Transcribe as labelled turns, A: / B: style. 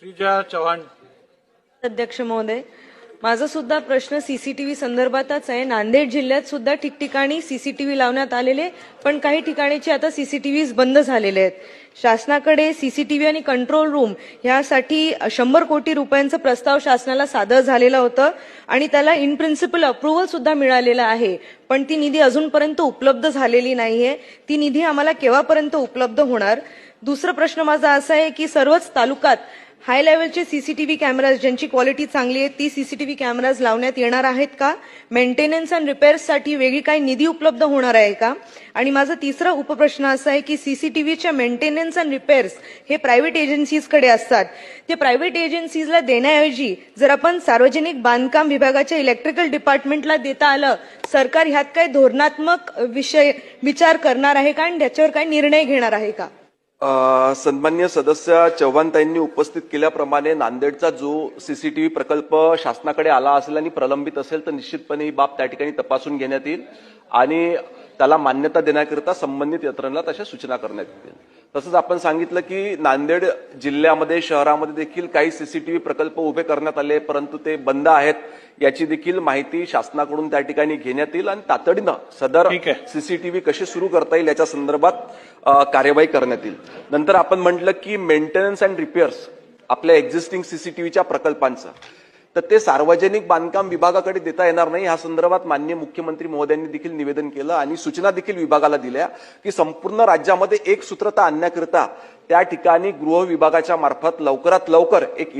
A: श्रीजा चव्हाण.
B: अध्यक्ष महोदय, माझा सुद्धा प्रश्न सीसीटीव्ही संदर्भातच आहे. नांदेड जिल्ह्यात सुद्धा ठिकठिकाणी सीसीटीव्ही लावण्यात आलेले, पण काही ठिकाणीचे आता सीसीटीव्ही बंद झालेले आहेत. शासनाकडे सीसीटीव्ही आणि कंट्रोल रूम यासाठी 100 कोटी रुपयांचा प्रस्ताव शासनाला सादर झालेला होता आणि त्याला इन प्रिन्सिपल अप्रुव्हल सुद्धा मिळालेला आहे. पण ती निधी अजूनपर्यंत उपलब्ध झालेली नाहीये. ती निधी आम्हाला केव्हापर्यंत उपलब्ध होणार? दुसरा प्रश्न माझा असा आहे की सर्वच तालुक्यात हाय लेवलचे सीसीटीव्ही कॅमेराज ज्यांची क्वालिटी चांगली आहे ती सीसीटीव्ही कॅमेराज लावण्यात येणार आहेत का? मेंटेनन्स अँड रिपेअर्ससाठी वेगळी काही निधी उपलब्ध होणार आहे का? आणि माझा तिसरा उपप्रश्न असा आहे की सीसीटीव्हीच्या मेंटेनन्स अँड रिपेअर्स हे प्रायव्हेट एजन्सीजकडे असतात. ते प्रायव्हेट एजन्सीजला देण्याऐवजी जर आपण सार्वजनिक बांधकाम विभागाच्या इलेक्ट्रिकल डिपार्टमेंटला देता आलं, सरकार ह्यात काही धोरणात्मक विचार करणार आहे का आणि त्याच्यावर काही निर्णय घेणार आहे का?
C: सन्मान्य सदस्य चव्हाणताईंनी उपस्थित केल्याप्रमाणे नांदेडचा जो सीसीटीव्ही प्रकल्प शासनाकडे आला असेल आणि प्रलंबित असेल तर निश्चितपणे ही बाब त्या ठिकाणी तपासून घेण्यात येईल आणि त्याला मान्यता देण्याकरिता संबंधित यंत्रणेला तशा सूचना करण्यात येतील. तसंच आपण सांगितलं की नांदेड जिल्ह्यामध्ये शहरामध्ये देखील काही सीसीटीव्ही प्रकल्प उभे करण्यात आले, परंतु ते बंद आहेत याची देखील माहिती शासनाकडून त्या ठिकाणी घेण्यात येईल आणि तातडीनं सदर सीसीटीव्ही कसे सुरू करता येईल याच्या संदर्भात कार्यवाही करण्यात येईल. नंतर आपण म्हटलं की मेंटेनन्स अँड रिपेअर्स आपल्या एक्झिस्टिंग सीसीटीव्हीच्या प्रकल्पांचं तर ते सार्वजनिक बांधकाम विभागाकडे देता येणार नाही. या संदर्भात माननीय मुख्यमंत्री महोदयांनी देखील निवेदन केलं आणि सूचना देखील विभागाला दिल्या की संपूर्ण राज्यामध्ये एक सूत्रता आणण्याकरिता त्या ठिकाणी गृह विभागाच्या मार्फत लवकरात लवकर एक